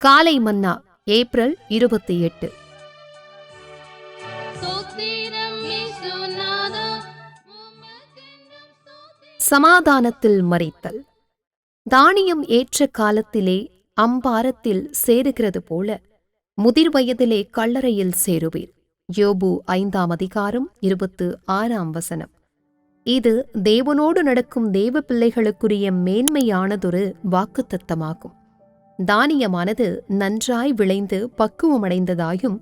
காலை மன்னா ஏப்ரல் 28. சமாதானத்தில் மறித்தல். தானியம் ஏற்ற காலத்திலே அம்பாரத்தில் சேருகிறது போல முதிர் வயதிலே கல்லறையில் சேருவீர். யோபு 5:26. இது தேவனோடு நடக்கும் தேவ பிள்ளைகளுக்குரிய மேன்மையானதொரு வாக்குத்தத்தமாகும். தானியமானது நன்றாய் விளைந்து பக்குவமடைந்ததாயும்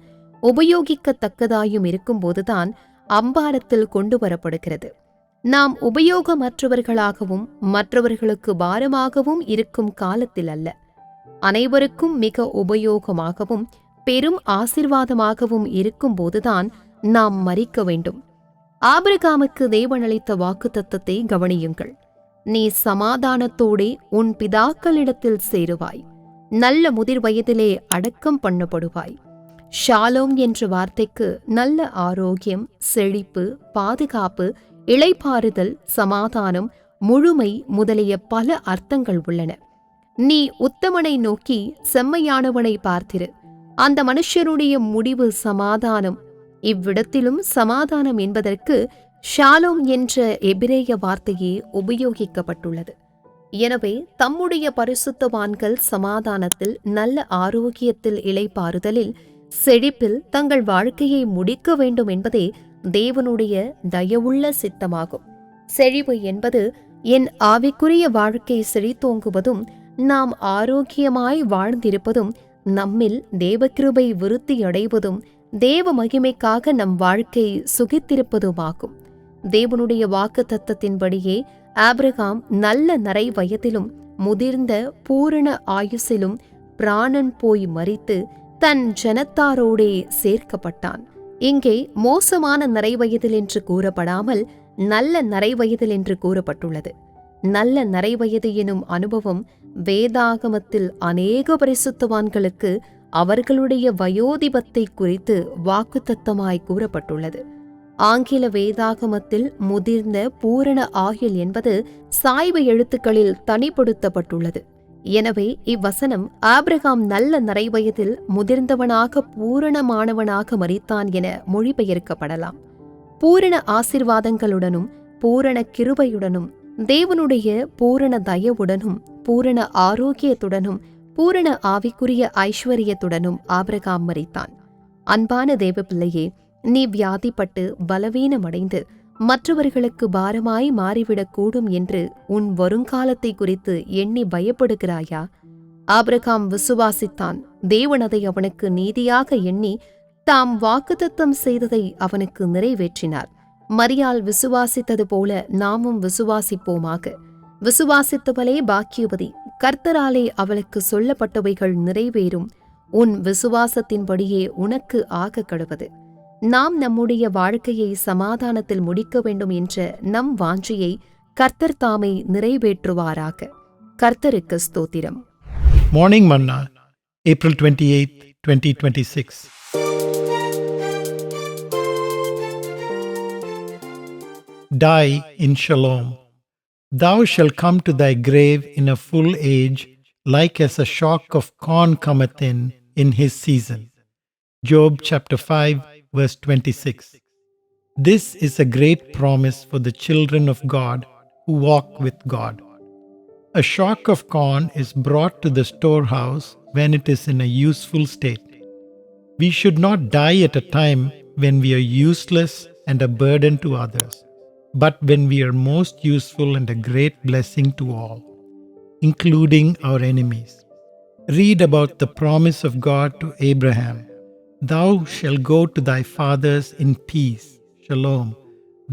உபயோகிக்கத்தக்கதாயும் இருக்கும்போதுதான் அம்பாரத்தில் கொண்டு வரப்படுகிறது. நாம் உபயோகமற்றவர்களாகவும் மற்றவர்களுக்கு பாரமாகவும் இருக்கும் காலத்தில் அல்ல, அனைவருக்கும் மிக உபயோகமாகவும் பெரும் ஆசீர்வாதமாகவும் இருக்கும்போதுதான் நாம் மரிக்க வேண்டும். ஆபிரகாமுக்கு தேவன் அளித்த வாக்குத்தத்தத்தை கவனியுங்கள். நீ சமாதானத்தோடே உன் பிதாக்களிடத்தில் சேருவாய், நல்ல முதிர் வயதிலே அடக்கம் பண்ணப்படுவாய். ஷாலோம் என்ற வார்த்தைக்கு நல்ல ஆரோக்கியம், செழிப்பு, பாதுகாப்பு, இளைப்பாறுதல், சமாதானம், முழுமை முதலிய பல அர்த்தங்கள் உள்ளன. நீ உத்தமனை நோக்கி செம்மையானவனை பார்த்திரு, அந்த மனுஷருடைய முடிவு சமாதானம். இவ்விடத்திலும் சமாதானம் என்பதற்கு ஷாலோம் என்ற எபிரேய வார்த்தையே உபயோகிக்கப்பட்டுள்ளது. எனவே தம்முடைய பரிசுத்தவான்கள் சமாதானத்தில், நல்ல ஆரோக்கியத்தில், இளைப்பாறுதலில், செழிப்பில் தங்கள் வாழ்க்கையை முடிக்க வேண்டும் என்பதே தேவனுடைய தயவுள்ள சித்தமாகும். செழிவு என்பது என் ஆவிக்குரிய வாழ்க்கை செழித்தோங்குவதும் நாம் ஆரோக்கியமாய் வாழ்ந்திருப்பதும் நம்மில் தேவகிருபை விருத்தியடைவதும் தேவ மகிமைக்காக நம் வாழ்க்கை சுகித்திருப்பதுமாகும். தேவனுடைய வாக்கு தத்தத்தின்படியே ஆபிரகாம் நல்ல நரை வயதிலும் முதிர்ந்த பூரண ஆயுசிலும் பிராணன் போய் மரித்து தன் ஜனத்தாரோடே சேர்க்கப்பட்டான். இங்கே மோசமான நரைவயதில் என்று கூறப்படாமல் நல்ல நரைவயதில் என்று கூறப்பட்டுள்ளது. நல்ல நரைவயது எனும் அனுபவம் வேதாகமத்தில் அநேக பரிசுத்தவான்களுக்கு அவர்களுடைய வயோதிபத்தை குறித்து வாக்குத்தத்தமாய் கூறப்பட்டுள்ளது. ஆங்கில வேதாகமத்தில் முதிர்ந்த பூரண ஆயுள் என்பது சாய்வு எழுத்துக்களில் தனிப்படுத்தப்பட்டுள்ளது. எனவே இவ்வசனம் ஆபிரகாம் நல்ல நரைவயதில் முதிர்ந்தவனாக பூரணமானவனாக மரித்தான் என மொழிபெயர்க்கப்படலாம். பூரண ஆசீர்வாதங்களுடனும் பூரண கிருபையுடனும் தேவனுடைய பூரண தயவுடனும் பூரண ஆரோக்கியத்துடனும் பூரண ஆவிக்குரிய ஐஸ்வர்யத்துடனும் ஆபிரகாம் மரித்தான். அன்பான தேவ பிள்ளையே, நீ வியாதிப்பட்டு பலவீனமடைந்து மற்றவர்களுக்கு பாரமாய் மாறிவிடக்கூடும் என்று உன் வருங்காலத்தை குறித்து எண்ணி பயப்படுகிறாயா? ஆபிரகாம் விசுவாசித்தான், தேவன் அதை அவனுக்கு நீதியாக எண்ணி தாம் வாக்குத்தத்தம் செய்ததை அவனுக்கு நிறைவேற்றினார். மரியாள் விசுவாசித்தது போல நாமும் விசுவாசிப்போமாக. விசுவாசித்தவளே பாக்கியவதி, கர்த்தராலே அவளுக்கு சொல்லப்பட்டவைகள் நிறைவேறும். உன் விசுவாசத்தின்படியே உனக்கு ஆக கடவது. நாம் நம்முடைய வாழ்க்கையை சமாதானத்தில் முடிக்க வேண்டும் என்ற நம் வாஞ்சையை கர்த்தர் தாமே நிறைவேற்றுவாராக. கர்த்தருக்கு ஸ்தோத்திரம். Morning Manna April 28, 2026. Die in shalom. Thou shalt come to thy grave in a full age, like as a shock of corn cometh in his season. Job chapter 5, verse 26. This is a great promise for the children of God who walk with God. A shock of corn is brought to the storehouse when it is in a useful state. We should not die at a time when we are useless and a burden to others, but when we are most useful and a great blessing to all, including our enemies. Read about the promise of God to Abraham. Thou shalt go to thy fathers in peace. Shalom.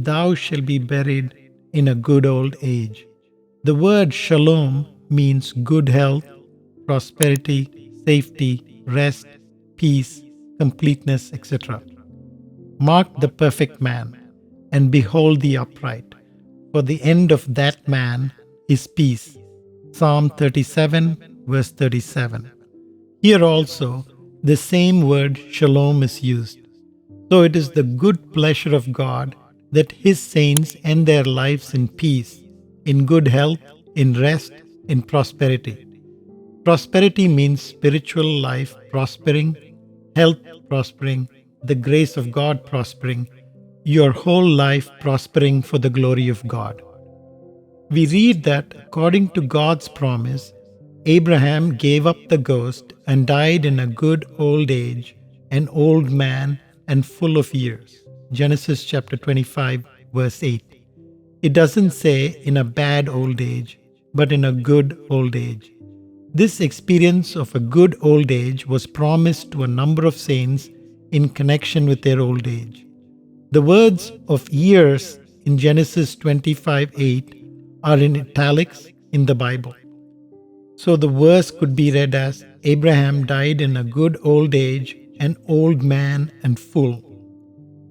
Thou shalt be buried in a good old age. The word shalom means good health, prosperity, safety, rest, peace, completeness, etc. Mark the perfect man and behold the upright, for the end of that man is peace. Psalm 37, verse 37. Here also, the same word shalom is used. So it is the good pleasure of God that His saints end their lives in peace, in good health, in rest, in prosperity. Prosperity means spiritual life prospering, health prospering, the grace of God prospering, your whole life prospering for the glory of God. We read that according to God's promise, Abraham gave up the ghost and died in a good old age, an old man and full of years. Genesis chapter 25, verse 8. It doesn't say in a bad old age, but in a good old age. This experience of a good old age was promised to a number of saints in connection with their old age. The words of years in Genesis 25:8 are in italics in the Bible. So the verse could be read as Abraham died in a good old age, an old man and full.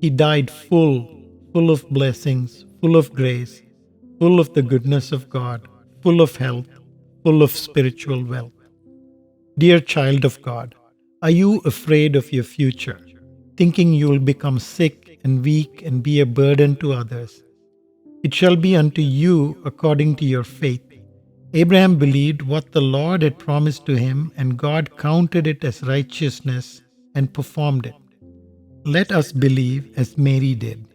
He died full of blessings, full of grace, full of the goodness of God, full of health, full of spiritual wealth. Dear child of God, are you afraid of your future, thinking you will become sick and weak and be a burden to others? It shall be unto you according to your faith. Abraham believed what the Lord had promised to him, and God counted it as righteousness and performed it. Let us believe as Mary did.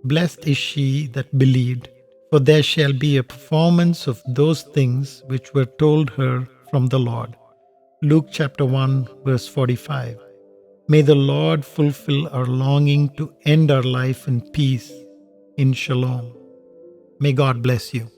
Blessed is she that believed, for there shall be a performance of those things which were told her from the Lord. Luke chapter 1, verse 45. May the Lord fulfill our longing to end our life in peace, in shalom. May God bless you.